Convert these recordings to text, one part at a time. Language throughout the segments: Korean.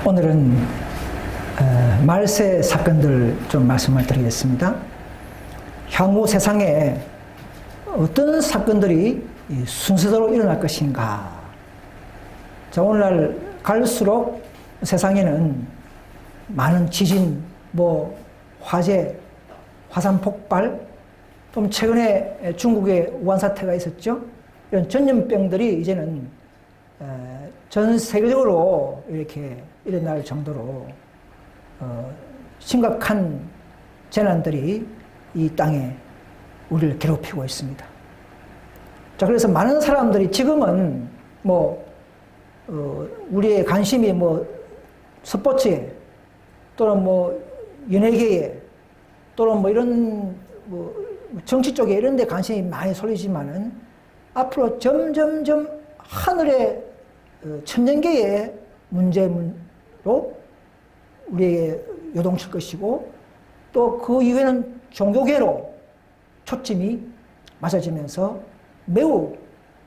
오늘은 말세 사건들 좀 말씀을 드리겠습니다. 향후 세상에 어떤 사건들이 순서대로 일어날 것인가. 자, 오늘날 갈수록 세상에는 많은 지진, 화재, 화산 폭발, 좀 최근에 중국에 우한 사태가 있었죠. 이런 전염병들이 이제는 전 세계적으로 이렇게 일어날 정도로 심각한 재난들이 이 땅에 우리를 괴롭히고 있습니다. 자, 그래서 많은 사람들이 지금은 우리의 관심이 스포츠에 또는 연예계에 또는 이런 정치 쪽에 이런 데 관심이 많이 쏠리지만은 앞으로 점점점 하늘의 천년계의 문제로 우리에게 요동칠 것이고, 또 그 이후에는 종교계로 초점이 맞아지면서 매우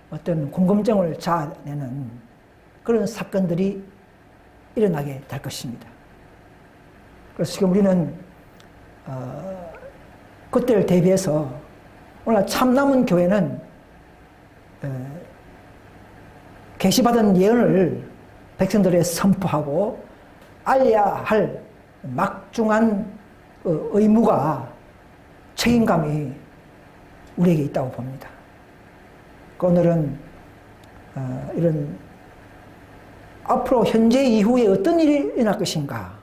어떤 궁금증을 자아내는 그런 사건들이 일어나게 될 것입니다. 그래서 지금 우리는 그때를 대비해서 오늘 참남은 교회는 계시받은 예언을 백성들에 선포하고 알려야 할 막중한 의무가, 책임감이 우리에게 있다고 봅니다. 오늘은 이런 앞으로 현재 이후에 어떤 일이 일어날 것인가,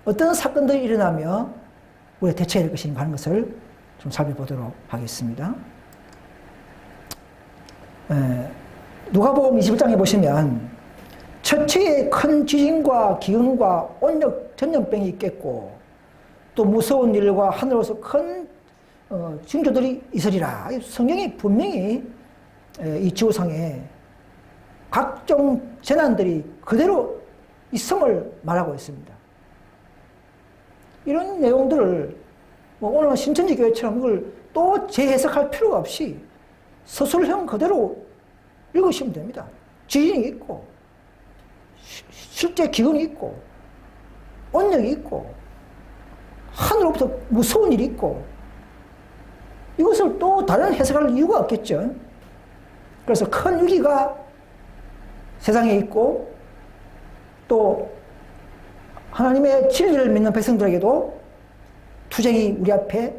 어떤 사건들이 일어나며 우리가 대처해야 할 것인가 하는 것을 좀 살펴보도록 하겠습니다. 누가복음 21장에 보시면 처치에 큰 지진과 기근과 온역 전염병이 있겠고 또 무서운 일과 하늘로서 큰 징조들이 있으리라. 성경이 분명히 이 지구상에 각종 재난들이 그대로 있음을 말하고 있습니다. 이런 내용들을 오늘 신천지 교회처럼 이걸 또 재해석할 필요가 없이 서술형 그대로 읽으시면 됩니다. 지진이 있고 실제 기근이 있고 온역이 있고 하늘로부터 무서운 일이 있고, 이것을 또 다른 해석할 이유가 없겠죠. 그래서 큰 위기가 세상에 있고 또 하나님의 진리를 믿는 백성들에게도 투쟁이 우리 앞에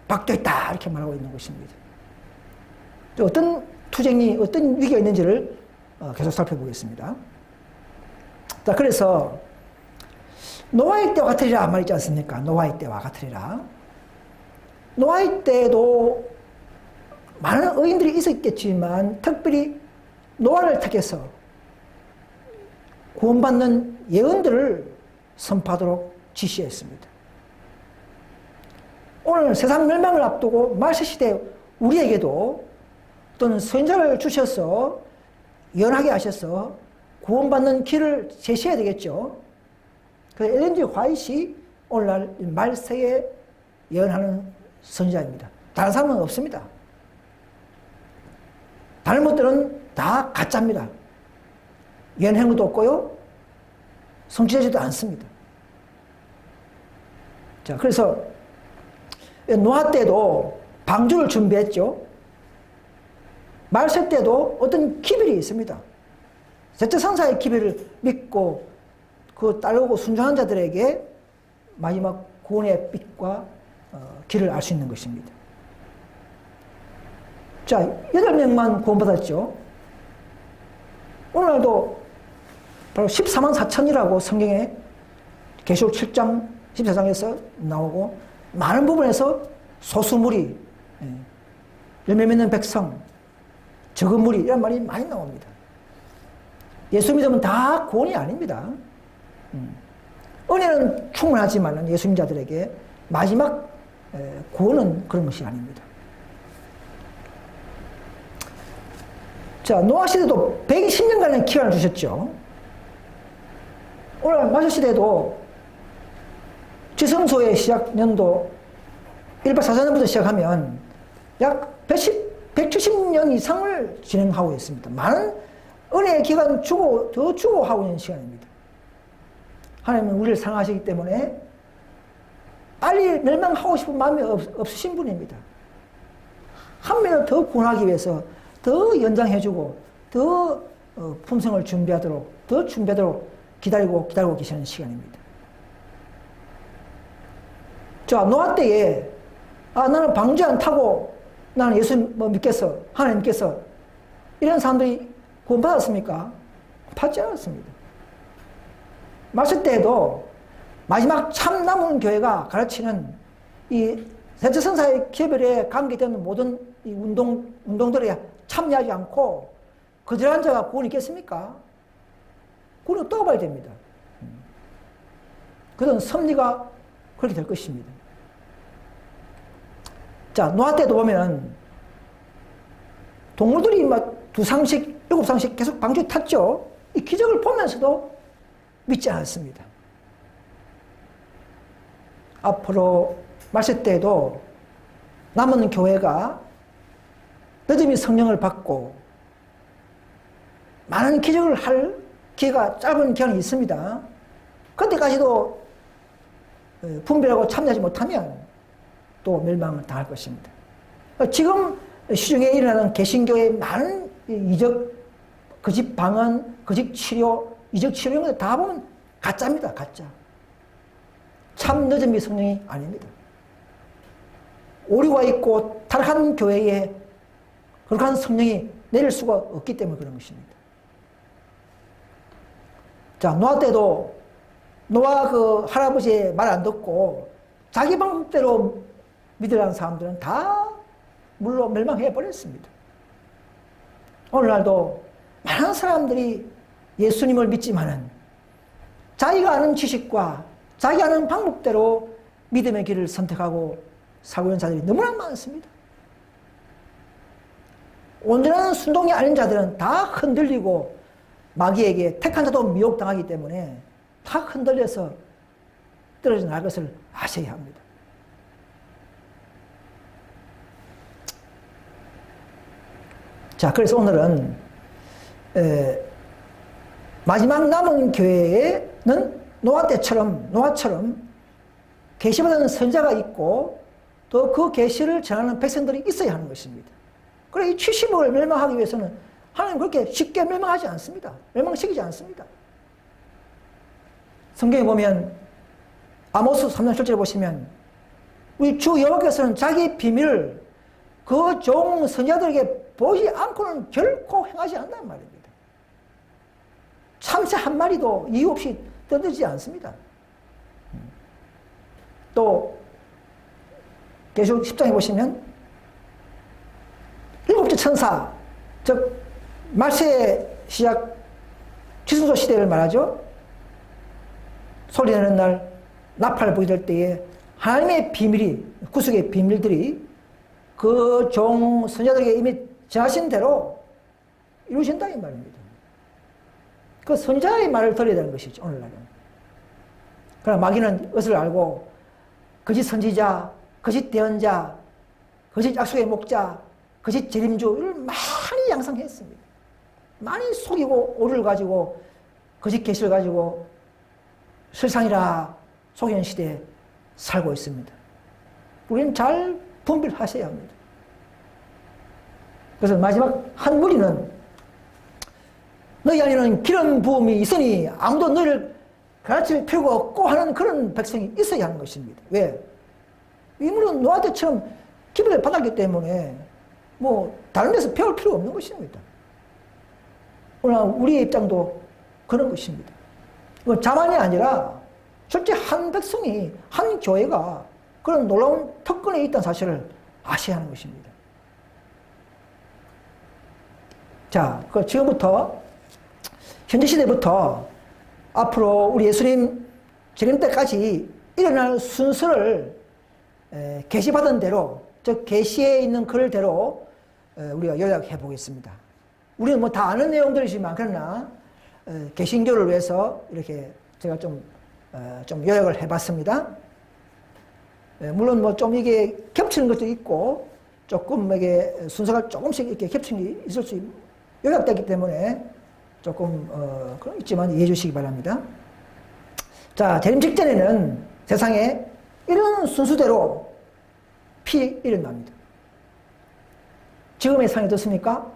박혀 있다, 이렇게 말하고 있는 것입니다. 어떤 투쟁이, 어떤 위기가 있는지를 계속 살펴보겠습니다. 자, 그래서 노아의 때와 같으리라 말이지 않습니까? 노아의 때와 같으리라. 노아의 때도 많은 의인들이 있었겠지만 특별히 노아를 택해서 구원받는 예언들을 선포하도록 지시했습니다. 오늘 세상 멸망을 앞두고 말세시대 우리에게도 또는 선자를 주셔서 예언하게 하셔서 구원받는 길을 제시해야 되겠죠. 그래서 엘렌 G. 화이트이 오늘날 말세에 예언하는 선지자입니다. 다른 사람은 없습니다. 다른 것들은 다 가짜입니다. 예언한 것도 없고요, 성취되지도 않습니다. 자, 그래서 노아 때도 방주를 준비했죠. 말세 때도 어떤 기별이 있습니다. 셋째 상사의 기별을 믿고 그 따르고 순종한 자들에게 마지막 구원의 빛과 길을 알 수 있는 것입니다. 자, 8명만 구원받았죠. 오늘날도 바로 14만 4천이라고 성경에 계시록 7장 14장에서 나오고, 많은 부분에서 소수무리, 열매 맺는 백성, 적은 무리, 이런 말이 많이 나옵니다. 예수 믿으면 다 구원이 아닙니다. 은혜는 충분하지만 예수 믿는 자들에게 마지막 구원은 그런 것이 아닙니다. 자, 노아 시대도 120년간의 기간을 주셨죠. 오늘 마셔 시대도 지성소의 시작 연도 1844년부터 시작하면 약 170년 이상을 진행하고 있습니다. 많은 은혜의 기간 주고 더 주고 하고 있는 시간입니다. 하나님은 우리를 사랑하시기 때문에 빨리 멸망하고 싶은 마음이 없으신 분입니다. 한 명을 더 구원하기 위해서 더 연장해주고 더 품성을 준비하도록 더 준비하도록 기다리고 계시는 시간입니다. 자, 노아 때에 나는 방주 안 타고 나는 예수 믿겠어. 하나님 믿겠어. 이런 사람들이 구원받았습니까? 받지 않았습니다. 말세 때에도 마지막 참 남은 교회가 가르치는 이 세체선사의 개별에 관계되는 모든 이 운동들에 참여하지 않고 거절한 자가 구원이 있겠습니까? 구원을 떠봐야 됩니다. 그런 섭리가 그렇게 될 것입니다. 자, 노아 때도 보면은 동물들이 막 2상씩, 7상씩 계속 방주에 탔죠. 이 기적을 보면서도 믿지 않았습니다. 앞으로 말세 때에도 남은 교회가 늦음이 성령을 받고 많은 기적을 할 기회가 짧은 기간이 있습니다. 그때까지도 분별하고 참여하지 못하면 또 멸망을 당할 것입니다. 지금 시중에 일어나는 개신교의 많은 이적, 거짓 방언, 거짓 치료, 이적 치료 이런 거 다 보면 가짜입니다. 가짜. 참 늦은 성령이 아닙니다. 오류가 있고 타락한 교회에 그렇게 성령이 내릴 수가 없기 때문에 그런 것입니다. 자, 노아 때도 노아 그 할아버지의 말 안 듣고 자기 방법대로 믿으라는 사람들은 다 물로 멸망해 버렸습니다. 오늘날도 많은 사람들이 예수님을 믿지만은 자기가 아는 지식과 자기 아는 방법대로 믿음의 길을 선택하고 살고 있는 자들이 너무나 많습니다. 온전한 순종이 아닌 자들은 다 흔들리고 마귀에게 택한 자도 미혹당하기 때문에 다 흔들려서 떨어져 나갈 것을 아셔야 합니다. 자, 그래서 오늘은 마지막 남은 교회에는 노아처럼 계시받은 선자가 있고 또 그 계시를 전하는 백성들이 있어야 하는 것입니다. 그래, 이 70억을 멸망하기 위해서는 하나님 그렇게 쉽게 멸망하지 않습니다. 멸망시키지 않습니다. 성경에 보면 아모스 3장 7절에 보시면 우리 주 여호와께서는 자기 비밀을 그 종 선자들에게 보지 않고는 결코 행하지 않는단 말입니다. 참새 한 마리도 이유 없이 떠들지 않습니다. 또 계시록 10장에 보시면 7째 천사, 즉 말세 시작 지성소 시대를 말하죠. 소리내는 날 나팔 보게 될 때에 하나님의 비밀이, 구속의 비밀들이 그 종 선자들에게 이미 정하신 대로 이루어진다 이 말입니다. 그 선자의 말을 들어야 되는 것이죠, 오늘날은. 그러나 마귀는 것을 알고 거짓 선지자, 거짓 대언자, 거짓 약속의 목자, 거짓 재림주를 많이 양성했습니다. 많이 속이고 오류를 가지고 거짓 계시를 가지고 설상이라 속이는 시대에 살고 있습니다. 우리는 잘 분별하셔야 합니다. 그래서 마지막 한 무리는 너희 안에는 기름 부음이 있으니 아무도 너희를 가르칠 필요가 없고 하는 그런 백성이 있어야 하는 것입니다. 왜? 이물은 노아 때처럼 기분을 받았기 때문에 뭐 다른 데서 배울 필요 없는 것입니다. 오늘 우리의 입장도 그런 것입니다. 이건 자만이 아니라 실제 한 백성이, 한 교회가 그런 놀라운 특권에 있다는 사실을 아셔야 하는 것입니다. 자, 그 지금부터 현재 시대부터 앞으로 우리 예수님 재림 때까지 일어날 순서를 계시받은 대로, 즉 계시에 있는 글대로 우리가 요약해 보겠습니다. 우리는 뭐 다 아는 내용들이지만 그러나 개신교를 위해서 이렇게 제가 좀 요약을 해봤습니다. 물론 뭐 좀 이게 겹치는 것도 있고 조금 이게 순서가 조금씩 이렇게 겹치는 게 있을 수 요약되기 때문에 조금 그런 있지만 이해해 주시기 바랍니다. 자, 재림 직전에는 세상에 이런 순수대로 필이 일어납니다. 지금의 상이 어떻습니까?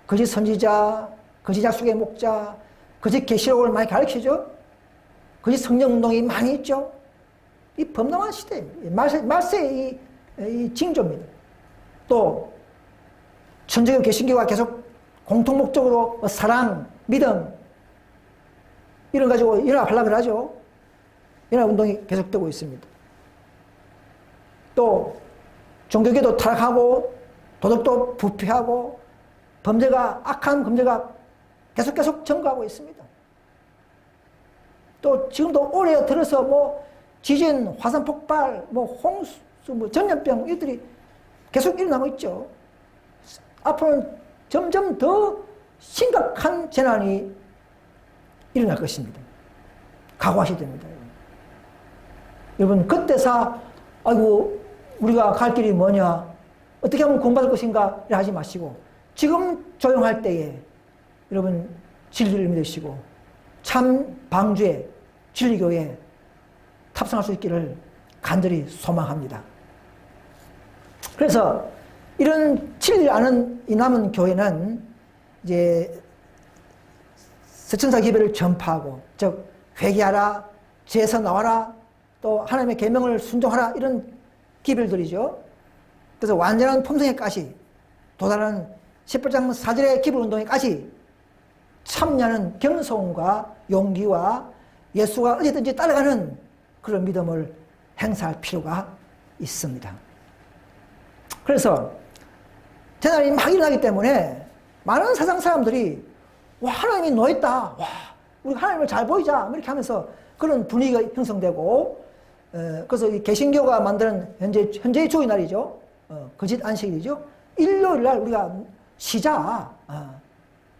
거짓 선지자, 거짓 약속의 목자, 거짓 계시록을 많이 가르치죠? 거짓 성령운동이 많이 있죠? 이 범람한 시대입니다. 말세의 이 징조입니다. 또 천주교 개신교가 계속 공통 목적으로 사랑, 믿음 이런 가지고 연합하려고 하죠. 연합운동이 계속되고 있습니다. 또 종교계도 타락하고 도덕도 부패하고 범죄가 악한 범죄가 계속 증가하고 있습니다. 또 지금도 올해 들어서 뭐 지진, 화산 폭발, 뭐 홍수, 뭐 전염병 이들이 계속 일어나고 있죠. 앞으로는 점점 더 심각한 재난이 일어날 것입니다. 각오하셔야 됩니다. 여러분 그때서 아이고 우리가 갈 길이 뭐냐, 어떻게 하면 구원받을 것인가 하지 마시고 지금 조용할 때에 여러분 진리를 믿으시고 참 방주에 진리교회에 탑승할 수 있기를 간절히 소망합니다. 그래서 이런 진리를 아는 이 남은 교회는 이제 세천사 기별을 전파하고, 즉 회개하라, 죄에서 나와라, 또 하나님의 계명을 순종하라, 이런 기별들이죠. 그래서 완전한 품성에까지 도달하는 18장 4절의 기별운동에까지 참여하는 겸손과 용기와 예수가 어디든지 따라가는 그런 믿음을 행사할 필요가 있습니다. 그래서 재난이 막 일어나기 때문에 많은 세상 사람들이 와, 하나님이 놓였다, 와, 우리 하나님을 잘 보이자, 이렇게 하면서 그런 분위기가 형성되고, 그래서 이 개신교가 만드는 현재의 주의 날이죠. 거짓 안식일이죠. 일요일 날 우리가 쉬자,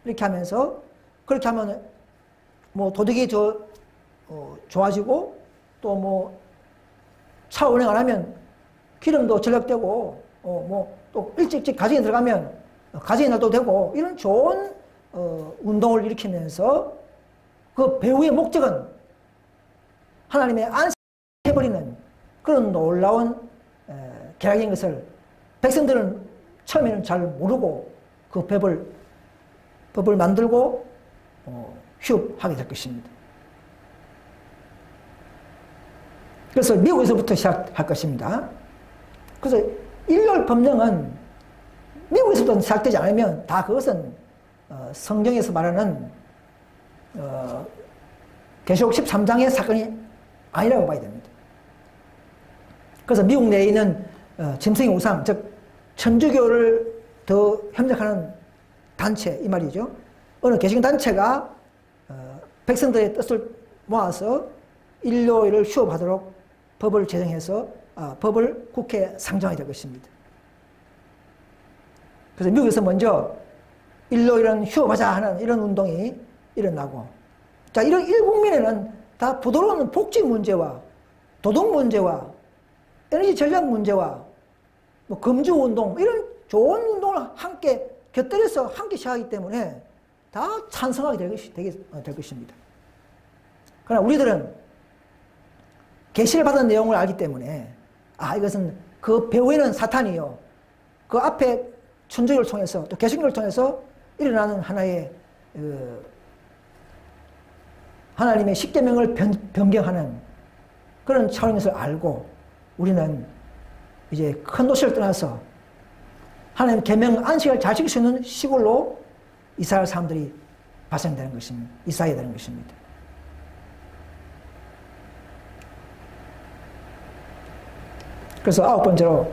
이렇게 하면서, 그렇게 하면 뭐 도덕이 좋아지고, 또 뭐 차 운행 안 하면 기름도 절약되고, 뭐 또 일찍 가정에 들어가면 가정의 날도 되고, 이런 좋은 운동을 일으키면서 그 배후의 목적은 하나님의 안식해버리는 그런 놀라운 계략인 것을 백성들은 처음에는 잘 모르고 그 법을 만들고 휴업하게 될 것입니다. 그래서 미국에서부터 시작할 것입니다. 그래서 일요일 법령은 미국에서부터 시작되지 않으면 다 그것은 성경에서 말하는 계시록 13장의 사건이 아니라고 봐야 됩니다. 그래서 미국 내에 있는 짐승의 우상, 즉 천주교를 더 협력하는 단체, 이 말이죠. 어느 개신교 단체가 백성들의 뜻을 모아서 일요일을 휴업하도록 법을 제정해서 법을 국회에 상정하게 될 것입니다. 그래서 미국에서 먼저 일요일은 휴업하자 하는 이런 운동이 일어나고, 자, 이런 일국민에는 다 부드러운 복지 문제와 도덕 문제와 에너지 전략 문제와 뭐 금주 운동, 이런 좋은 운동을 함께 곁들여서 함께 시작하기 때문에 다 찬성하게 될 것입니다. 그러나 우리들은 계시를 받은 내용을 알기 때문에 이것은 그 배후에는 사탄이요, 그 앞에 천주교를 통해서 또 개신교를 통해서 일어나는 하나의 하나님의 십계명을 변경하는 그런 차원인 것을 알고 우리는 이제 큰 도시를 떠나서 하나님 계명 안식을 잘 지킬 수 있는 시골로 이사할 사람들이 발생되는 것입니다. 이사해야 되는 것입니다. 그래서 9번째로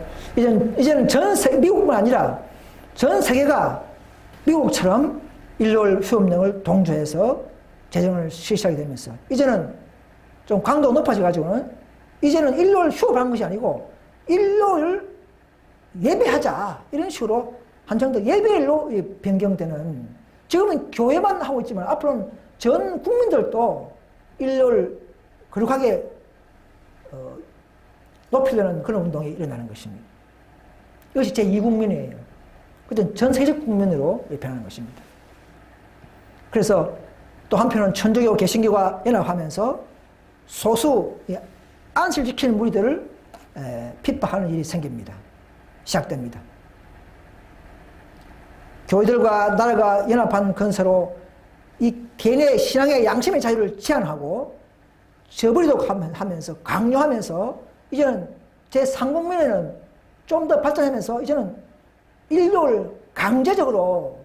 이제는 전 세계, 미국뿐만 아니라 전 세계가 미국처럼 일요일 휴업령을 동조해서 제정을 실시하게 되면서 이제는 좀 강도가 높아져가지고는 이제는 일요일 휴업하는 것이 아니고 일요일 예배하자, 이런 식으로 한정도 예배일로 변경되는, 지금은 교회만 하고 있지만 앞으로는 전 국민들도 일요일 거룩하게 높이려는 그런 운동이 일어나는 것입니다. 이것이 제2국민이에요. 그것은 전 세계적 국민으로 변하는 것입니다. 그래서 또 한편은 천주교 개신교가 연합하면서 소수 안식을 지키는 무리들을 핍박하는 일이 생깁니다. 시작됩니다. 교회들과 나라가 연합한 건세로 이 개인의 신앙의 양심의 자유를 제한하고 저버리도록 하면서 강요하면서 이제는 제3국면에는 좀 더 발전하면서 이제는 인류를 강제적으로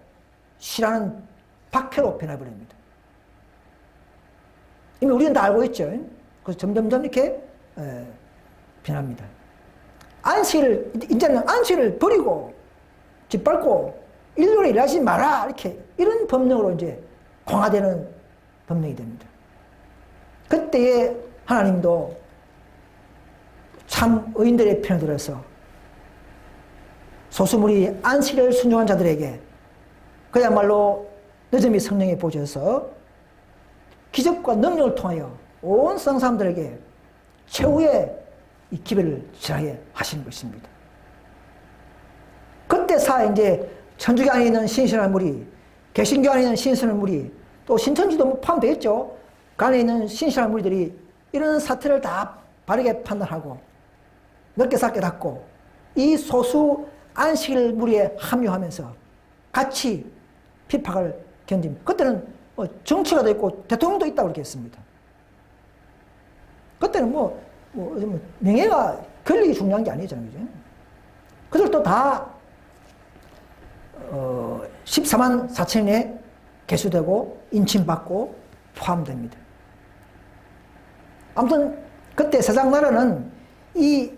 싫어하는 박해로 변해버립니다. 이미 우리는 다 알고 있죠. 그래서 점점점 이렇게 변합니다. 이제는 안식을 버리고 짓밟고 인류를 일하지 마라 이렇게 이런 법령으로 이제 강화되는 법령이 됩니다. 그때에 하나님도 참 의인들의 편에 들어서 소수무리 안식을 순종한 자들에게 그야말로 늦음이 성령에 보셔서 기적과 능력을 통하여 온 세상 사람들에게 최후의 이 기회를 지나게 하시는 것입니다. 그때사 이제 천주교 안에 있는 신신한 무리, 개신교 안에 있는 신신한 무리, 또 신천지도 포함되어 그 안에 있는 신신한 무리들이 이런 사태를 다 바르게 판단하고 넓게 삭게 닫고 이 소수 안식일 무리에 합류하면서 같이 핍박을 견딥니다. 그때는 정치가 있고 대통령도 있다고 그렇게 했습니다. 그때는 명예가 권력이 중요한 게 아니잖아요. 그죠? 그들도 다 14만 4천에 개수되고 인침받고 포함됩니다. 아무튼 그때 세상 나라는 이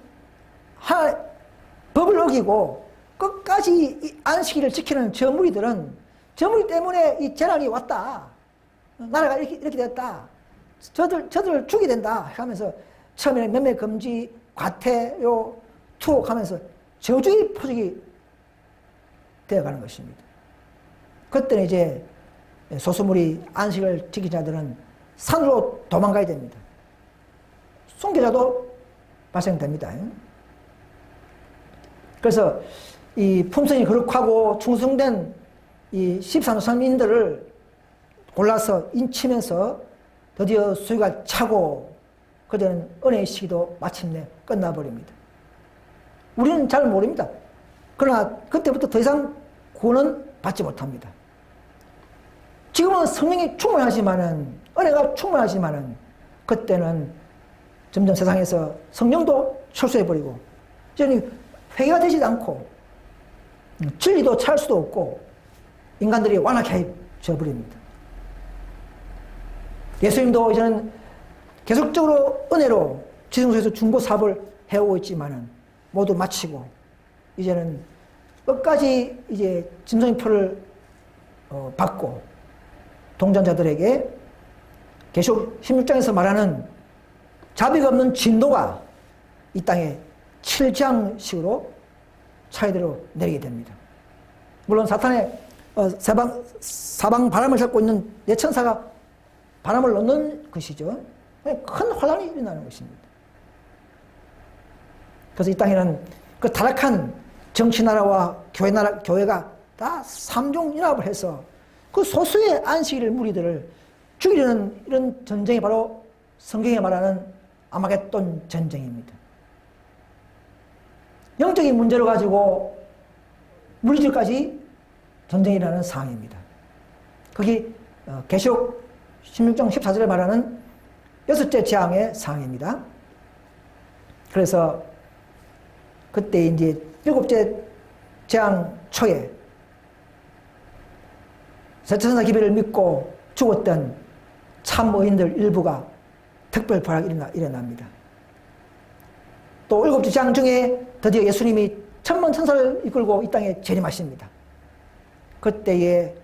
법을 어기고 끝까지 이 안식일을 지키는 저 무리들은 저 무리 때문에 이 재난이 왔다. 나라가 이렇게 됐다. 저들 죽게 된다. 하면서 처음에는 매매 금지, 과태료, 투옥하면서 저주의 포직이 되어가는 것입니다. 그때는 이제 소수무리 안식을 지킨 자들은 산으로 도망가야 됩니다. 순교자도 발생됩니다. 그래서 이 품성이 거룩하고 충성된 이 13선민들을 골라서 인치면서 드디어 수위가 차고 그때는 은혜의 시기도 마침내 끝나버립니다. 우리는 잘 모릅니다. 그러나 그때부터 더 이상 구원은 받지 못합니다. 지금은 성령이 충만하지만은 은혜가 충만하지만은 그때는 점점 세상에서 성령도 철수해버리고 이제 회개가 되지도 않고 진리도 찾을 수도 없고 인간들이 완악해져 버립니다. 예수님도 이제는 계속적으로 은혜로 지성소에서 중보 사업을 해오고 있지만은 모두 마치고 이제는 끝까지 이제 짐승표를 받고 동전자들에게 계속 16장에서 말하는 자비가 없는 진노가 이 땅에 7장식으로 차례대로 내리게 됩니다. 물론 사탄의 사방 바람을 잡고 있는 내천사가 바람을 놓는 것이죠. 큰 혼란이 일어나는 것입니다. 그래서 이 땅에는 그 타락한 정치나라와 교회가 다 삼종연합을 해서 그 소수의 안식일 무리들을 죽이려는 이런 전쟁이 바로 성경에 말하는 아마겟돈 전쟁입니다. 영적인 문제를 가지고 물질까지 전쟁이라는 상황입니다. 거기 계시록 16장 14절에 말하는 여섯째 재앙의 상황입니다. 그래서 그때 이제 일곱째 재앙 초에 세천사 기별을 믿고 죽었던 참 의인들 일부가 특별 부활이 일어납니다. 또 일곱째 재앙 중에 드디어 예수님이 천만 천사를 이끌고 이 땅에 재림하십니다. 그때에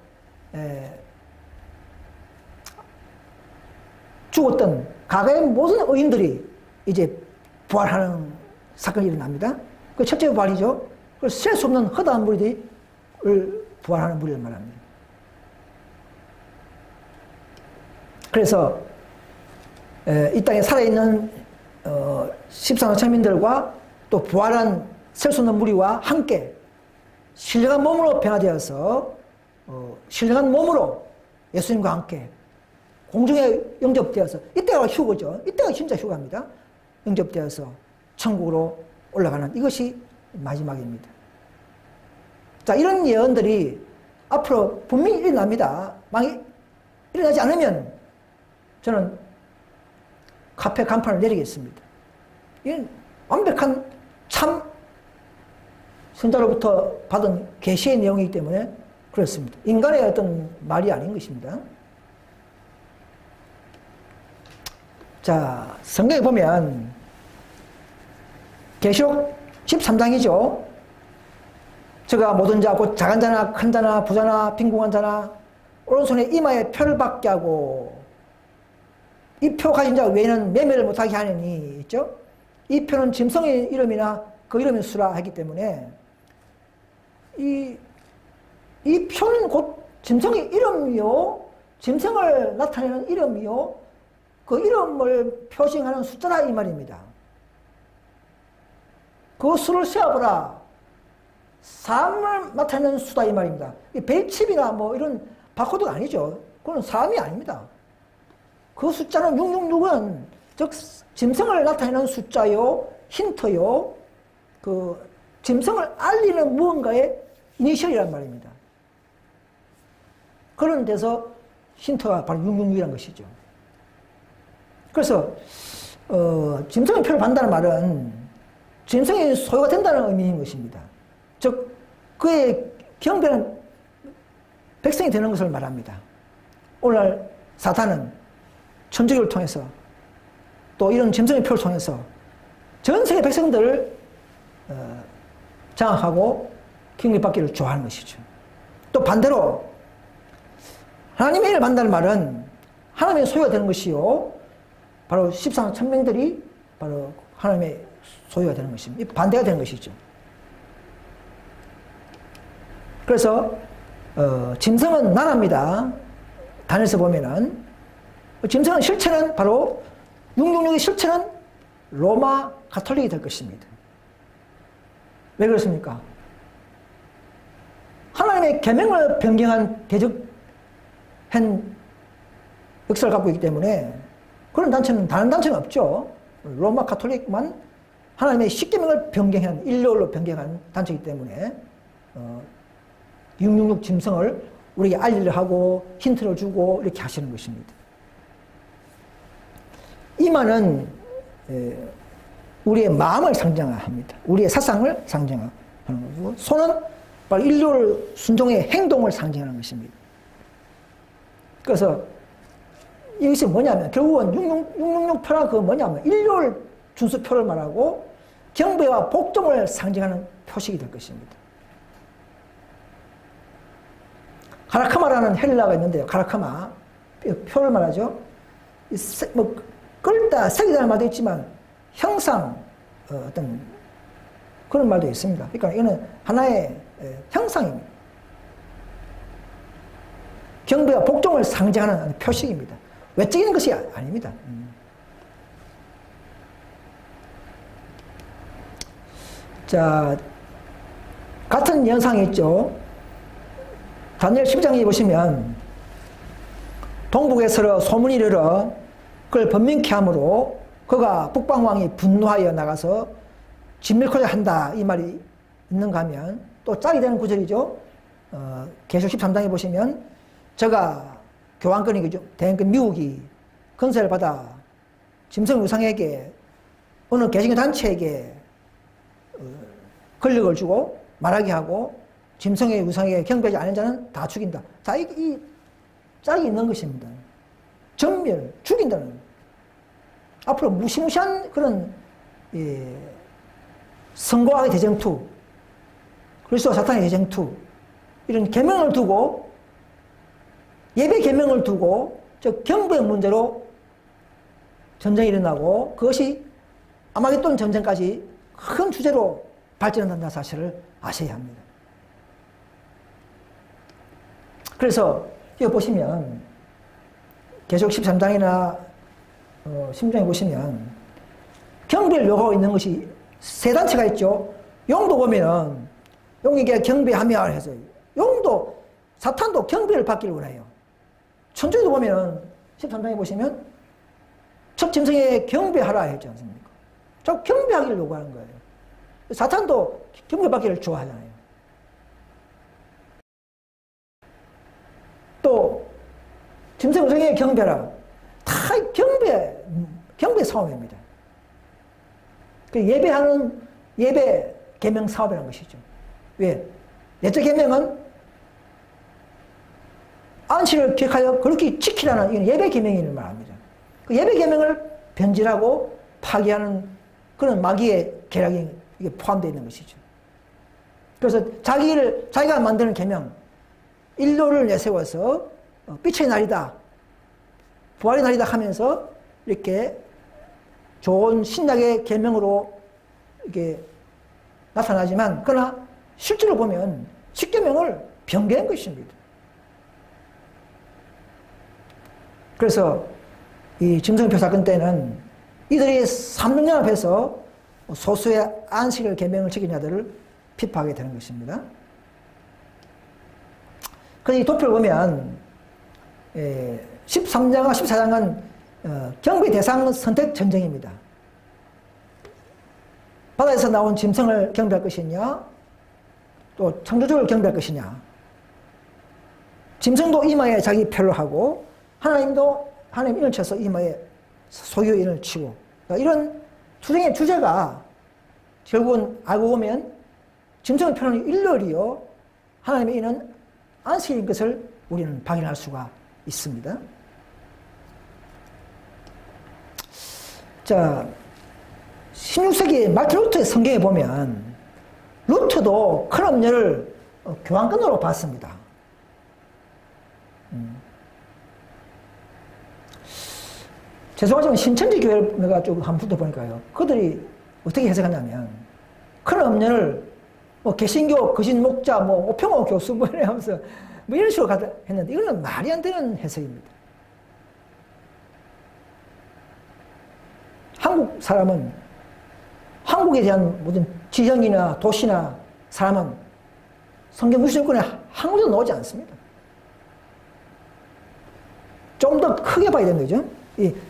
죽었던 과거의 모든 의인들이 이제 부활하는 사건이 일어납니다. 그 첫째 부활이죠. 그 셀 수 없는 허다한 무리들을 부활하는 무리를 말합니다. 그래서 이 땅에 살아있는 14만 천민들과 또 부활한 셀 수 없는 무리와 함께 신령한 몸으로 변화되어서 신령한 몸으로 예수님과 함께 공중에 영접되어서, 이때가 휴거죠. 이때가 진짜 휴가입니다. 영접되어서 천국으로 올라가는 이것이 마지막입니다. 자, 이런 예언들이 앞으로 분명히 일어납니다. 만약 일어나지 않으면 저는 카페 간판을 내리겠습니다. 이건 완벽한 참 선자로부터 받은 계시의 내용이기 때문에 그렇습니다. 인간의 어떤 말이 아닌 것입니다. 자, 성경에 보면 계시록 13장이죠. 저가 모든 자, 곧 작은 자나 큰 자나 부자나 빈궁한 자나 오른손에 이마에 표를 받게 하고 이 표 가진 자 외에는 매매를 못하게 하느니 있죠. 이 표는 짐승의 이름이나 그 이름의 수라 하기 때문에 이 표는 곧 짐승의 이름이요, 짐승을 나타내는 이름이요, 그 이름을 표시하는 숫자라 이 말입니다. 그 수를 세어보라. 사람을 나타내는 수다 이 말입니다. 벨칩이나 뭐 이런 바코드가 아니죠. 그건 사람이 아닙니다. 그 숫자는 666은 즉 짐승을 나타내는 숫자요, 힌트요, 그 짐승을 알리는 무언가의 이니셜이란 말입니다. 그런 데서 힌트가 바로 666이라는 것이죠. 그래서 짐승의 표를 받는다는 말은 짐승이 소유가 된다는 의미인 것입니다. 즉 그의 경배는 백성이 되는 것을 말합니다. 오늘날 사탄은 천주교를 통해서 또 이런 짐승의 표를 통해서 전 세계 백성들을 장악하고 경배받기를 좋아하는 것이죠. 또 반대로 하나님의 일을 만나는 말은 하나님의 소유가 되는 것이요, 바로 14만 천명들이 바로 하나님의 소유가 되는 것입니다. 반대가 되는 것이죠. 그래서 짐승은 나라입니다. 단에서 보면은 짐승은 실체는 바로 666의 실체는 로마 가톨릭이 될 것입니다. 왜 그렇습니까? 하나님의 계명을 변경한 대적한 역사를 갖고 있기 때문에 그런 단체는 다른 단체는 없죠. 로마 가톨릭만 하나님의 십계명을 변경한, 일요일로 변경한 단체이기 때문에 666 짐승을 우리에게 알리려 하고 힌트를 주고 이렇게 하시는 것입니다. 이마는 우리의 마음을 상징합니다. 우리의 사상을 상징하는 거고, 손은 바로 인류를 순종의 행동을 상징하는 것입니다. 그래서 이것이 뭐냐면 결국은 666표란 그건 뭐냐면 인류를 준수표를 말하고 경배와 복종을 상징하는 표식이 될 것입니다. 카라카마라는 헬라가 있는데요. 카라카마 표를 말하죠. 뭐 끌다, 색이라는 말도 있지만 형상, 어떤 그런 말도 있습니다. 그러니까 이거는 하나의 형상입니다. 경배와 복종을 상징하는 표식입니다. 외적인 것이 아닙니다. 자, 같은 현상이 있죠. 다니엘 10장에 보시면 동북에서 소문이 이르러 그걸 번민케 하므로 그가 북방왕이 분노하여 나가서 진멸코자 한다 이 말이 있는가 하면 또 짝이 되는 구절이죠. 계시록 13장에 보시면 저가 교황권이 대행권 미국이 건세를 받아 짐승 우상에게 어느 개신교 단체에게 권력을 주고 말하게 하고 짐승의 우상에게 경배하지 않은 자는 다 죽인다. 자, 이 짝이 있는 것입니다. 전멸, 죽인다는. 앞으로 무시무시한 그런 선고악의 대쟁투, 그리스도와 사탄의 대쟁투, 이런 계명을 두고 예배 계명을 두고 즉 경배의 문제로 전쟁이 일어나고 그것이 아마겟돈 전쟁까지 큰 주제로 발전한다는 사실을 아셔야 합니다. 그래서 여기 보시면 계시록 13장이나 10장에 보시면 경배를 요구하고 있는 것이 세 단체가 있죠. 용도 보면은 용에게 경배하며 해서 용도 사탄도 경배를 받기를 원해요. 천주교도 보면은 13장에 보시면 첫 짐승에 경배하라 했지 않습니까? 저 경배하기를 요구하는 거예요. 사탄도 경배받기를 좋아하잖아요. 또 짐승 우상에 경배하라. 다 경배 사업입니다. 그 예배하는 예배 계명 사업이라는 것이죠. 왜? 넷째 계명은 안식을 기억하여 그렇게 지키라는 이건 예배 계명을 말합니다. 그 예배 계명을 변질하고 파기하는 그런 마귀의 계략이 이게 포함되어 있는 것이죠. 그래서 자기가 만드는 계명, 인로를 내세워서 빛의 날이다, 부활의 날이다 하면서 이렇게 좋은 신약의 계명으로 이렇게 나타나지만, 그러나 실제로 보면 십계명을 변개한 것입니다. 그래서 이 짐승표 사건 때는 이들이 3년 앞에서 소수의 안식일 계명을 지킨 자들을 비판하게 되는 것입니다. 그래서 이 도표를 보면 13장과 14장은 경배 대상 선택 전쟁입니다. 바다에서 나온 짐승을 경배할 것이냐, 또 창조주를 경배할 것이냐. 짐승도 이마에 자기 표를 하고 하나님도 하나님 인을 쳐서 이마에 소유의 인을 치고, 그러니까 이런 투쟁의 주제가 결국은 알고 보면 짐승의 표는 일렬이요 하나님의 인은 안식일인 것을 우리는 확인할 수가 있습니다. 자, 16세기 마틴 루터의 성경에 보면 루터도 큰 음료를 교환권으로 받습니다. 죄송하지만 신천지 교회를 내가 좀 한번 훑어보니까요, 그들이 어떻게 해석하냐면 큰 음료를 개신교 거신 목자 오평호 교수 하면서 이런 식으로 했는데, 이거는 말이 안 되는 해석입니다. 한국 사람은, 한국에 대한 모든 지형이나 도시나 사람은 성경 구시정권에 한 곳도 나오지 않습니다. 좀 더 크게 봐야 되는 거죠.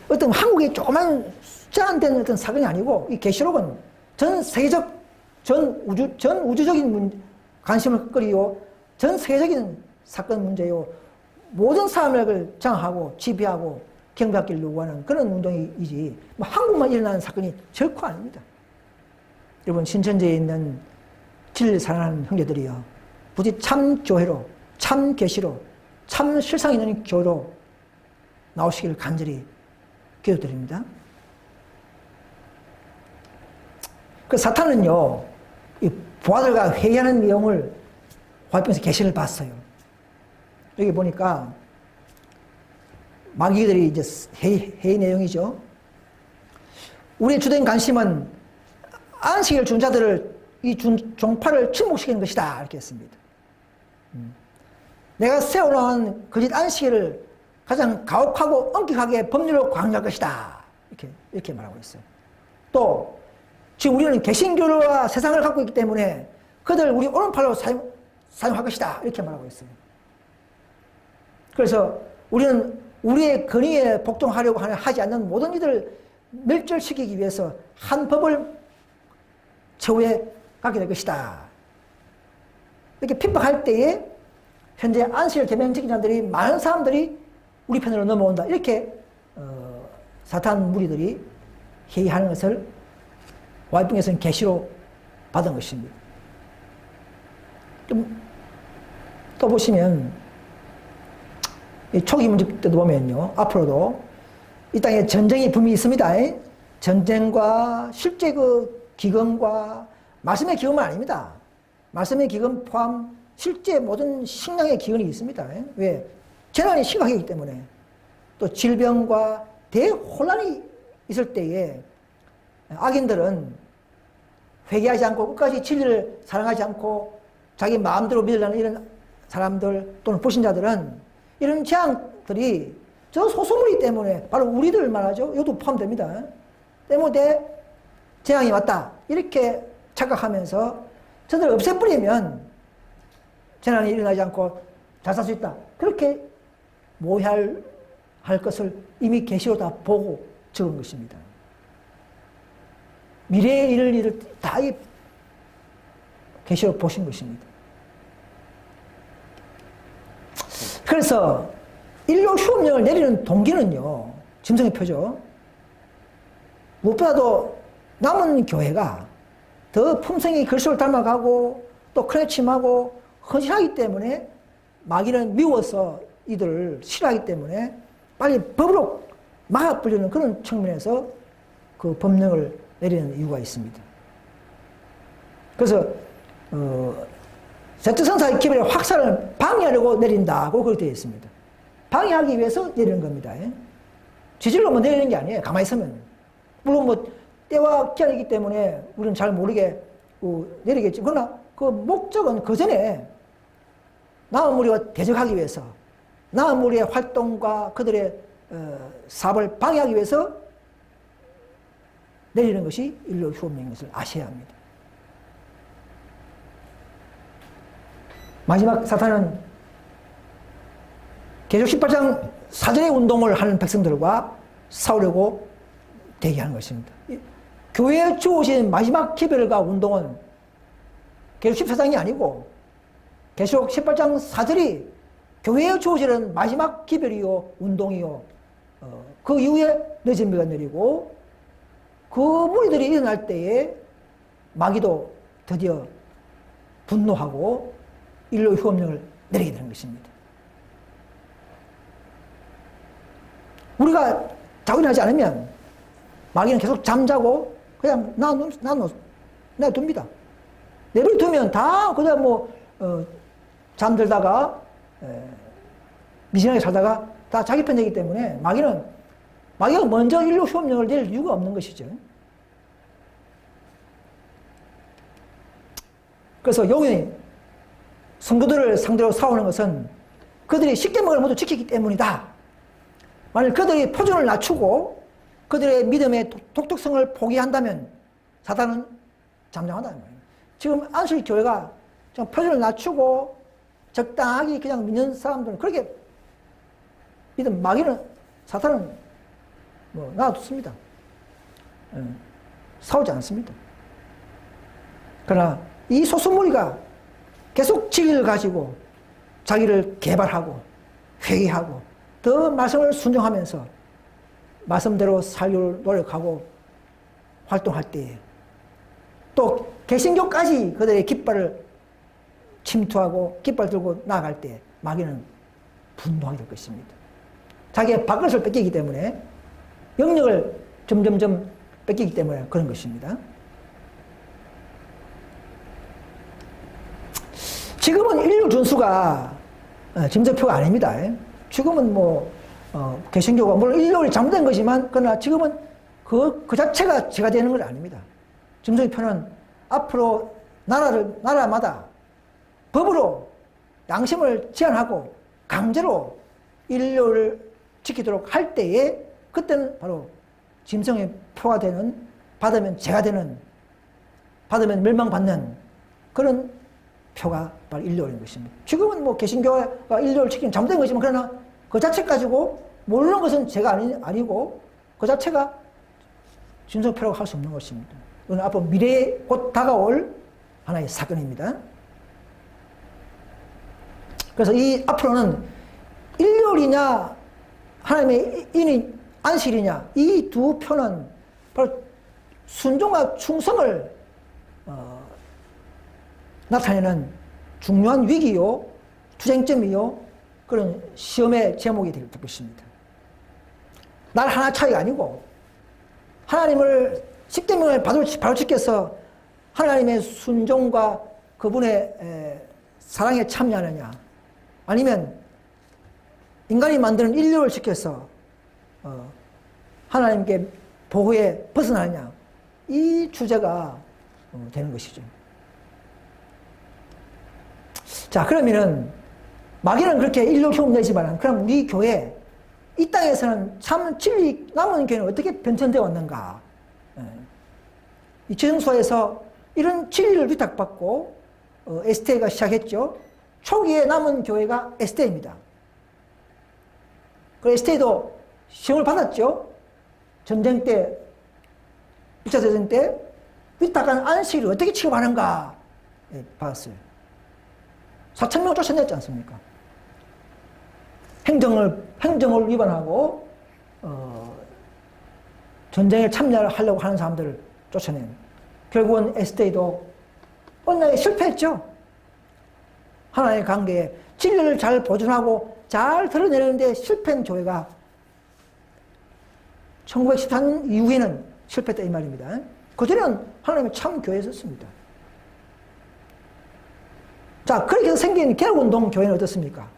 어떤 한국의 조그만 숫자안 어떤 사건이 아니고, 이 계시록은 전 세계적, 전 우주적인 관심을 끌이고 전 세계적인 사건 문제요, 모든 사람을 장악하고 지배하고 경배하기를 요구하는 그런 운동이지, 한국만 일어나는 사건이 결코 아닙니다. 여러분, 신천지에 있는 진리를 사랑하는 형제들이요, 부디 참 교회로, 참 계시로, 참 실상 있는 교회로 나오시기를 간절히 기도드립니다. 그 사탄은요, 이 부하들과 회의하는 내용을 화평에서 계시를 봤어요. 여기 보니까 마귀들이 이제 회의 내용이죠. 우리의 주된 관심은 안식일 준 자들을, 이 종파를 침묵시키는 것이다, 이렇게 했습니다. 내가 세워놓은 거짓 안식일을 가장 가혹하고 엄격하게 법률로 강요할 것이다, 이렇게 말하고 있어요. 또 지금 우리는 개신교와 세상을 갖고 있기 때문에 그들 우리 오른팔로 사용할 것이다, 이렇게 말하고 있어요. 그래서 우리는 우리의 권위에 복종하려고 하지 않는 모든 이들을 멸절시키기 위해서 한 법을 최후에 갖게 될 것이다, 이렇게 핍박할 때에 현재 안식일 계명 지킨 자들이, 많은 사람들이 우리 편으로 넘어온다, 이렇게 사탄 무리들이 회의하는 것을 와이풍에서는 계시로 받은 것입니다. 좀 또 보시면 이 초기 문제 때도 보면요, 앞으로도 이 땅에 전쟁이 분명히 있습니다. 전쟁과 실제 그 기근과 말씀의 기근만 아닙니다. 말씀의 기근 포함 실제 모든 식량의 기근이 있습니다. 왜? 재난이 심각하기 때문에. 또 질병과 대혼란이 있을 때에 악인들은 회개하지 않고 끝까지 진리를 사랑하지 않고 자기 마음대로 믿으려는 이런 사람들 또는 불신자들은, 이런 재앙들이 저 소수물이기 때문에, 바로 우리들 말하죠, 이것도 포함됩니다, 때문에 재앙이 왔다, 이렇게 착각하면서 저들을 없애버리면 재난이 일어나지 않고 잘 살 수 있다, 그렇게 모해할 할 것을 이미 계시로 다 보고 적은 것입니다. 미래에 이를 일을 다 계시로 보신 것입니다. 그래서 인류 휴업령을 내리는 동기는요, 짐승의 표죠. 무엇보다도 남은 교회가 더 품성이 그리스도를 닮아가고 또 크레침하고 헌신하기 때문에 마귀는 미워서 이들을 싫어하기 때문에 빨리 법으로 막아버리는 그런 측면에서 그 법령을 내리는 이유가 있습니다. 그래서 세트선사의 기별의 확산을 방해하려고 내린다고 그렇게 되어 있습니다. 방해하기 위해서 내리는 겁니다. 지질로 뭐 내리는 게 아니에요. 가만히 있으면. 물론 뭐 때와 기한이기 때문에 우리는 잘 모르게 내리겠지. 그러나 그 목적은 그 전에 남은 무리와 대적하기 위해서, 남은 무리의 활동과 그들의 사업을 방해하기 위해서 내리는 것이 인류 휴업령인 것을 아셔야 합니다. 마지막 사탄은 계시록 18장 사전의 운동을 하는 백성들과 싸우려고 대기하는 것입니다. 교회에 주어진 마지막 기별과 운동은 계시록 14장이 아니고 계시록 18장 사절이 교회에 주어지는 마지막 기별이요 운동이요 그 이후에 늦은비가 내리고 그 무리들이 일어날 때에 마귀도 드디어 분노하고 인류 휴업령을 내리게 되는 것입니다. 우리가 자원하지 않으면 마귀는 계속 잠자고 그냥 놔둡니다. 내버려두면 다 그냥 잠들다가 미진하게 살다가 다 자기 편 되기 때문에 마귀가 먼저 인류 휴업령을 내릴 이유가 없는 것이죠. 그래서 용이 성도들을 상대로 싸우는 것은 그들이 십계명을 모두 지키기 때문이다. 만일 그들이 표준을 낮추고 그들의 믿음의 독특성을 포기한다면 사단은 잠잠하다는 거예요. 지금 안식 교회가 표준을 낮추고 적당하게 그냥 믿는 사람들은 그렇게 믿음, 마귀는, 사탄은 놔뒀습니다. 싸우지 않습니다. 그러나 이 소수무리가 계속 진리를 가지고 자기를 개발하고 회의하고 더 말씀을 순종하면서 말씀대로 살려고 노력하고 활동할 때에 또 개신교까지 그들의 깃발을 침투하고 깃발 들고 나아갈 때 마귀는 분노하게 될 것입니다. 자기의 밥그릇을 뺏기기 때문에 영역을 점점점 뺏기기 때문에 그런 것입니다. 지금은 인류 준수가 짐작표가 아닙니다. 지금은 개신교가 물론 인류를 잘못된 거지만 그러나 지금은 그 자체가 죄가 되는 건 아닙니다. 짐승표는 앞으로 나라마다 법으로 양심을 제한하고 강제로 인류를 지키도록 할 때에 그때는 바로 짐승의 표가 되는, 받으면 죄가 되는, 받으면 멸망받는 그런 표가 바로 인류인 것입니다. 지금은 개신교가 인류를 지키는 잘못된 거지만 그러나 그 자체 가지고 모르는 것은 죄가 아니고 그 자체가 짐승표라고 할 수 없는 것입니다. 이건 앞으로 미래에 곧 다가올 하나의 사건입니다. 그래서 이 앞으로는 일렬이냐 하나님의 인이 안식이냐 이 두 표는 바로 순종과 충성을 나타내는 중요한 위기요 투쟁점이요 그런 시험의 제목이 될 것입니다. 날 하나 차이가 아니고 하나님을 십계명을 바로 지켜서 하나님의 순종과 그분의 사랑에 참여하느냐 아니면 인간이 만드는 인류를 지켜서 하나님께 보호에 벗어나느냐 이 주제가 되는 것이죠. 자 그러면은 마귀는 그렇게 인류 흉 내지만 그럼 우리 교회 이 땅에서는 참 진리 남은 교회는 어떻게 변천되어 왔는가? 이 지성소에서 이런 진리를 위탁받고 에스테가 시작했죠. 초기에 남은 교회가 에스테입니다. 그 STA도 시험을 받았죠. 전쟁 때, 1차 대전 때 위탁한 안식일을 어떻게 취급하는가 받았어요. 4,000명 쫓아냈지 않습니까? 행정을 위반하고 전쟁에 참여를 하려고 하는 사람들을 쫓아낸. 결국은 STA도 언론에 실패했죠. 하나님의 관계에 진리를 잘 보존하고 잘 드러내는데 실패한 교회가 1914년 이후에는 실패했다 이 말입니다. 그전에는 하나님의 참 교회였습니다. 자, 그렇게 해서 생긴 개혁운동 교회는 어떻습니까?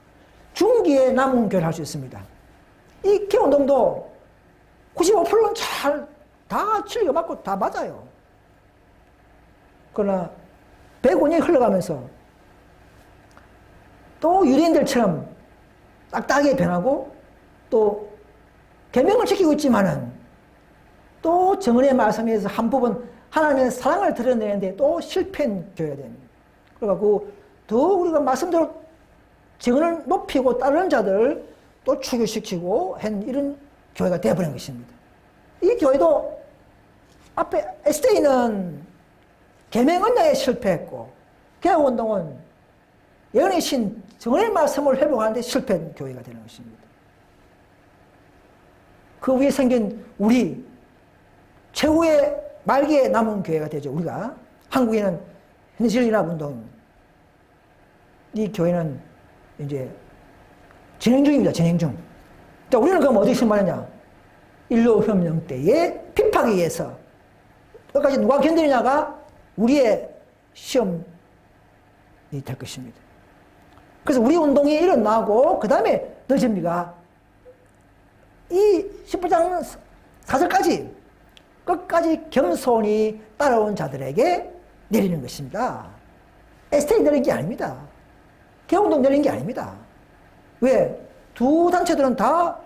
중기에 남은 교회를 할 수 있습니다. 이 개혁운동도 95%는 다 진리가 맞고 다 맞아요. 그러나 100년이 흘러가면서 또 유대인들처럼 딱딱하게 변하고 또 계명을 지키고 있지만은 또 정언의 말씀에서 한 부분 하나님의 사랑을 드러내는데 또 실패한 교회가 됩니다. 그래갖고 더 우리가 말씀대로 정언을 높이고 따르는 자들 또 추교시키고 한 이런 교회가 되어버린 것입니다. 이 교회도 앞에 SDA는 계명 언약에 실패했고 개혁운동은 예언의 신 정언의 말씀을 회복하는데 실패한 교회가 되는 것입니다. 그 위에 생긴 우리 최후의 말기에 남은 교회가 되죠. 우리가 한국에는 현실연합운동 이 교회는 이제 진행 중입니다. 진행 중. 자, 우리는 그럼 어디 신발했냐? 인류혁명 때의 핍박에 의해서 끝까지 누가 견디느냐가 우리의 시험이 될 것입니다. 그래서 우리 운동이 일어나고 그 다음에 너전비가 이 10장 4절까지 끝까지 겸손히 따라온 자들에게 내리는 것입니다. STA 내리는 게 아닙니다. 개혁운동 내리는 게 아닙니다. 왜? 두 단체들은 다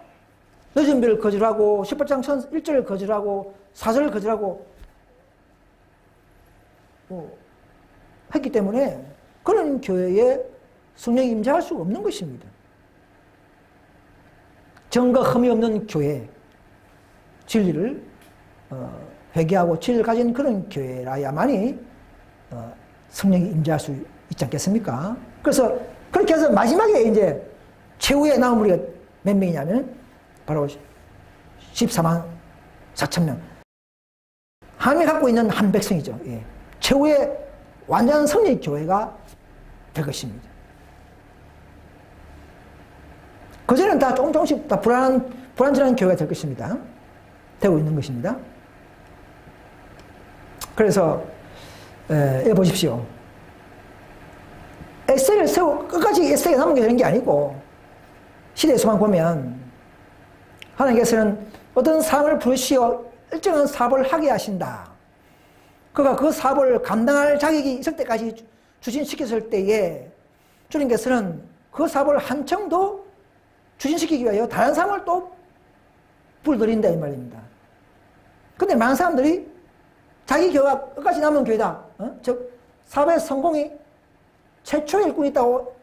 너전비를 거절하고 18장 1절을 거절하고 4절을 거절하고 했기 때문에 그런 교회에 성령이 임재할 수가 없는 것입니다. 정과 흠이 없는 교회, 진리를 회개하고 진리를 가진 그런 교회라야만이 성령이 임재할 수 있지 않겠습니까? 그래서 그렇게 해서 마지막에 이제 최후의 남은 우리가 몇 명이냐면 바로 14만 4천 명. 하나님이 갖고 있는 한 백성이죠. 예. 최후의 완전한 성령 교회가 될 것입니다. 그전에는 다 조금씩 다 불안전한 교회가 될 것입니다. 되고 있는 것입니다. 그래서 보십시오. 에세이를 세우고 끝까지 에세이가 남은 게 되는 게 아니고 시대에서만 보면 하나님께서는 어떤 사람을 부르시어 일정한 사업을 하게 하신다. 그가 그 사업을 감당할 자격이 있을 때까지 추진시켰을 때에 주님께서는 그 사업을 한층 더 추진시키기 위하여 다른 사람을 또 불러들인다 이 말입니다. 근데 많은 사람들이 자기 교회가 끝까지 남은 교회다. 즉 사업의 성공이 최초의 일꾼이 있다고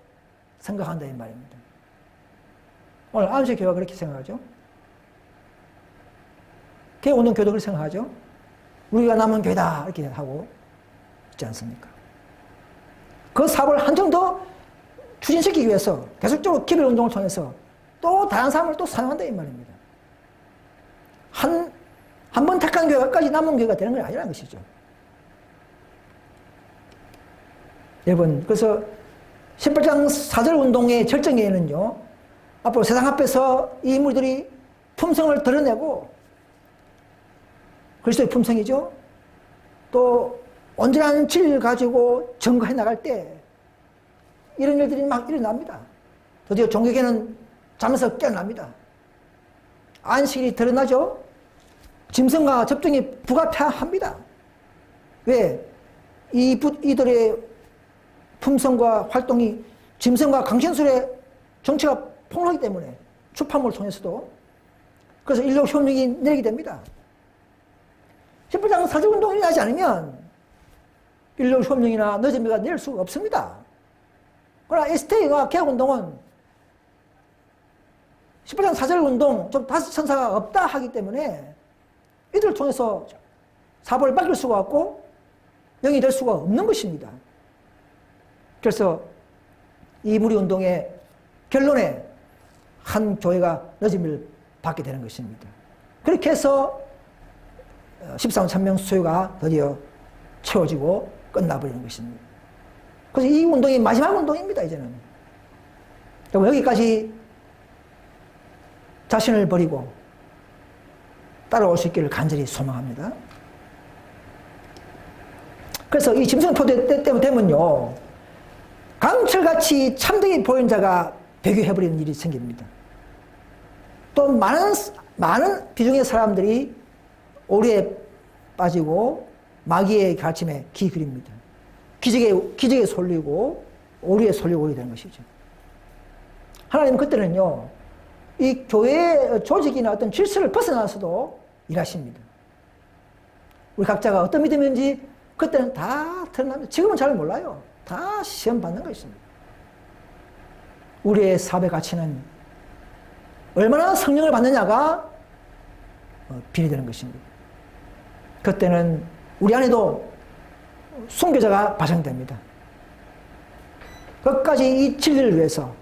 생각한다 이 말입니다. 오늘 안식 교회가 그렇게 생각하죠. 개혁운동 교회도 그렇게 생각하죠. 우리가 남은 교회다 이렇게 하고 있지 않습니까? 그 사업을 한층 더 추진시키기 위해서 계속적으로 기별운동을 통해서 또 다른 사람을 또 사용한다 이 말입니다. 한 번 택한 교회가 끝까지 남은 교회가 되는 건 아니라는 것이죠. 여러분, 그래서 18장 4절 운동의 절정에는요, 앞으로 세상 앞에서 이 인물들이 품성을 드러내고, 그리스도의 품성이죠. 또 온전한 진리를 가지고 증거해 나갈 때 이런 일들이 막 일어납니다. 드디어 종교계는 잠에서 깨어납니다. 안식일이 드러나죠. 짐승과 접종이 불가피합니다. 왜? 이들의 품성과 활동이 짐승과 강신술의 정치가 폭로하기 때문에 출판물을 통해서도 그래서 인류혁명이 내리게 됩니다. 10부장 사제운동이 일어나지 않으면 인류혁명이나 너전비가 내릴 수가 없습니다. 그러나 STA와 개혁운동은 18장 사절운동, 좀 다섯 천사가 없다 하기 때문에 이들을 통해서 사법을 바뀔 수가 없고 영이 될 수가 없는 것입니다. 그래서 이 무리운동의 결론에 한 교회가 늦음을 받게 되는 것입니다. 그렇게 해서 14만 1000명 수요가 드디어 채워지고 끝나버리는 것입니다. 그래서 이 운동이 마지막 운동입니다, 이제는. 여러분, 여기까지 자신을 버리고 따라올 수 있기를 간절히 소망합니다. 그래서 이 짐승 표대 때부터 되면요, 강철같이 참되게 보이는 자가 배교해버리는 일이 생깁니다. 또 많은 비중의 사람들이 오류에 빠지고 마귀의 가르침에 귀 기립니다. 기적에 쏠리고 오류에 쏠리고 오게 되는 것이죠. 하나님은 그때는요, 이 교회의 조직이나 어떤 질서를 벗어나서도 일하십니다. 우리 각자가 어떤 믿음인지 그때는 다 드러납니다. 지금은 잘 몰라요. 다 시험 받는 것입니다. 우리의 사업의 가치는 얼마나 성령을 받느냐가 비례되는 것입니다. 그때는 우리 안에도 순교자가 발생됩니다. 끝까지 이 진리를 위해서,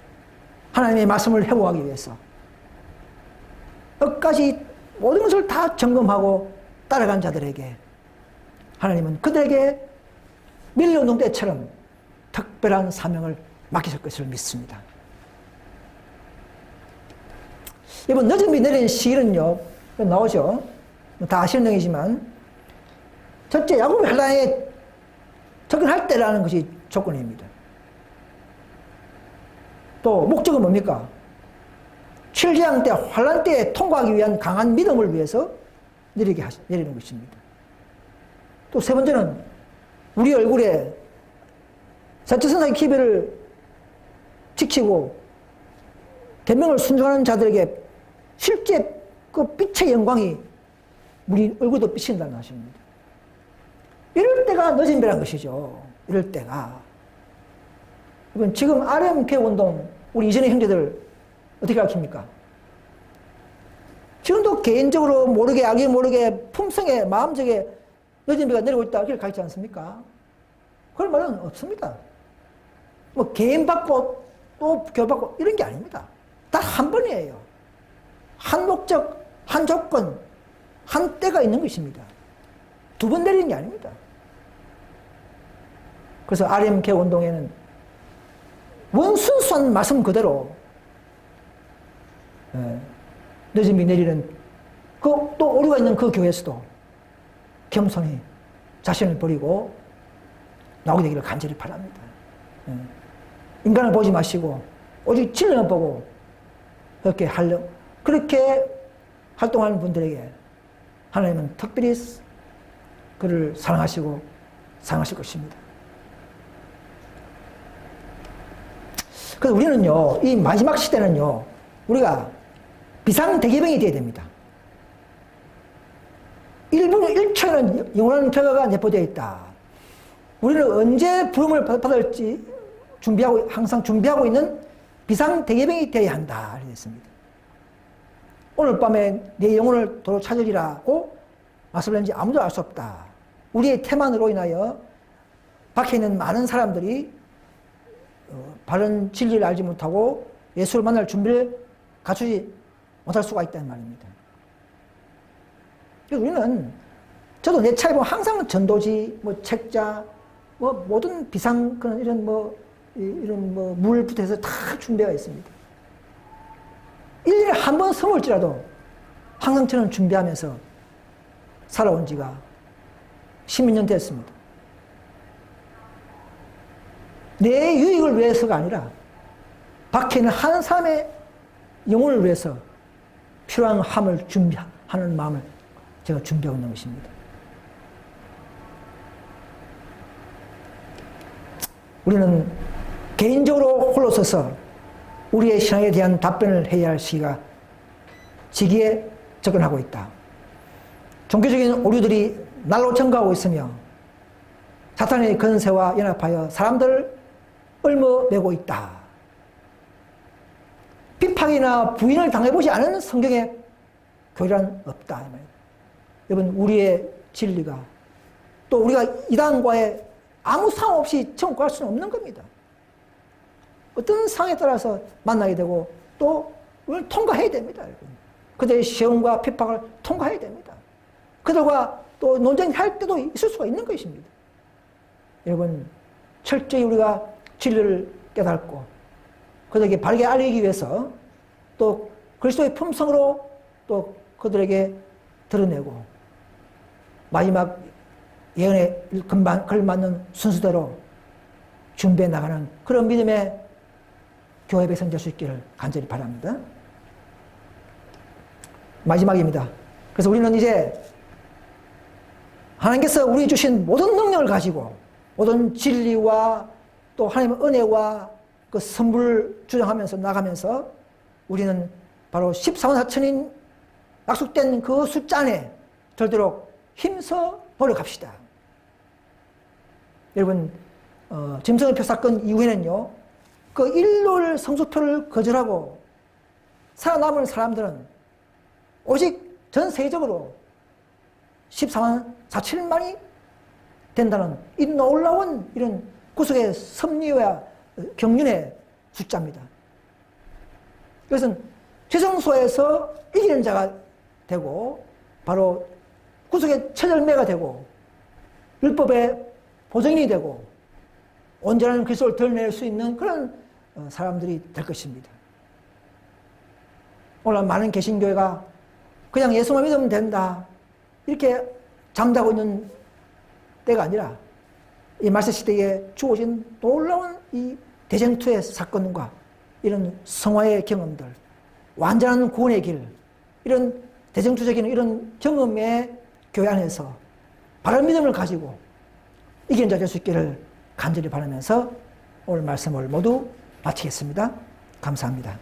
하나님의 말씀을 회복하기 위해서 끝까지 모든 것을 다 점검하고 따라간 자들에게 하나님은 그들에게 밀려운동 때처럼 특별한 사명을 맡기실 것을 믿습니다. 이번 늦음이 내린 시일은요, 나오죠. 다 아시는 내용이지만, 첫째, 야곱이 환란에 접근할 때라는 것이 조건입니다. 또 목적은 뭡니까? 7재앙 때, 환란 때에 통과하기 위한 강한 믿음을 위해서 내리는 것입니다. 또 세 번째는 우리 얼굴에 사체선상의 기별을 지키고 계명을 순종하는 자들에게 실제 그 빛의 영광이 우리 얼굴도 비친다는 것입니다. 이럴 때가 늦은 배란 것이죠. 이럴 때가. 이건 지금 RM교운동 우리 이전의 형제들 어떻게 가르칩니까? 지금도 개인적으로 모르게 악이 모르게 품성에 마음적에 늦은 배가 내리고 있다 이렇게 가르치지 않습니까? 그럴 말은 없습니다. 뭐 개인 받고 또 교회 받고 이런 게 아닙니다. 딱 한 번이에요. 한 목적, 한 조건, 한 때가 있는 것입니다. 두 번 내리는 게 아닙니다. 그래서 RM교운동에는 원순수한 말씀 그대로 늦음이 내리는 또 오류가 있는 그 교회에서도 겸손히 자신을 버리고 나오게 되기를 간절히 바랍니다. 인간을 보지 마시고 오직 진리만 보고 그렇게 활동하는 분들에게 하나님은 특별히 그를 사랑하시고 사랑하실 것입니다. 그래서 우리는요, 이 마지막 시대는요, 우리가 비상대기병이 되어야 됩니다. 1분 1초에는 영원한 결과가 내포되어 있다. 우리는 언제 부름을 받을지 항상 준비하고 있는 비상대기병이 되어야 한다. 이렇게 됐습니다. 오늘 밤에 내 영혼을 도로 찾으리라고 말씀을 했는지 아무도 알 수 없다. 우리의 태만으로 인하여 박혀있는 많은 사람들이 바른 진리를 알지 못하고 예수를 만날 준비를 갖추지 못할 수가 있다는 말입니다. 그래서 우리는, 저도 내 차에 보면 항상 전도지, 책자, 모든 비상, 이런 물부터 해서 다 준비가 있습니다. 1년에 한 번 서물지라도 항상 저는 준비하면서 살아온 지가 10몇 년 됐습니다. 내 유익을 위해서가 아니라 박혀있는 한 사람의 영혼을 위해서 필요한 함을 준비하는 마음을 제가 준비하고 있는 것입니다. 우리는 개인적으로 홀로 서서 우리의 신앙에 대한 답변을 해야 할 시기가 지기에 접근하고 있다. 종교적인 오류들이 날로 증가하고 있으며 사탄의 건세와 연합하여 사람들을 얽어매고 있다. 비판이나 부인을 당해보지 않은 성경의 교리란 없다. 여러분, 우리의 진리가 또 우리가 이단과의 아무 상관없이 천국 갈 수는 없는 겁니다. 어떤 상황에 따라서 만나게 되고 또 우리는 통과해야 됩니다. 여러분. 그들의 시험과 핍박을 통과해야 됩니다. 그들과 또 논쟁할 때도 있을 수가 있는 것입니다. 여러분, 철저히 우리가 진리를 깨닫고 그들에게 바르게 알리기 위해서 또 그리스도의 품성으로 또 그들에게 드러내고 마지막 예언에 걸맞는 순서대로 준비해 나가는 그런 믿음의 교회 백성 될 수 있기를 간절히 바랍니다. 마지막입니다. 그래서 우리는 이제 하나님께서 우리 주신 모든 능력을 가지고 모든 진리와 또 하나님의 은혜와 그 선물을 주장하면서 나가면서 우리는 바로 14만 4천인 약속된 그 숫자 안에 들도록 힘써 노력합시다. 여러분, 짐승의 표 사건 이후에는요, 그 일요일 성수표를 거절하고 살아남은 사람들은 오직 전 세계적으로 14만 4천만이 된다는 이 놀라운 이런 구속의 섭리와 경륜의 숫자입니다. 이것은 최성소에서 이기는 자가 되고 바로 구속의 첫 열매가 되고 율법의 보증인이 되고 온전한 그리스도를 드러낼 수 있는 그런 사람들이 될 것입니다. 오늘 많은 개신교회가 그냥 예수만 믿으면 된다 이렇게 잠자고 있는 때가 아니라 이 말세 시대에 주어진 놀라운 이 대쟁투의 사건과 이런 성화의 경험들, 완전한 구원의 길, 이런 대쟁투적인 이런 경험의 교회 안에서 바른 믿음을 가지고 이기는 자 될 수 있기를 간절히 바라면서 오늘 말씀을 모두 마치겠습니다. 감사합니다.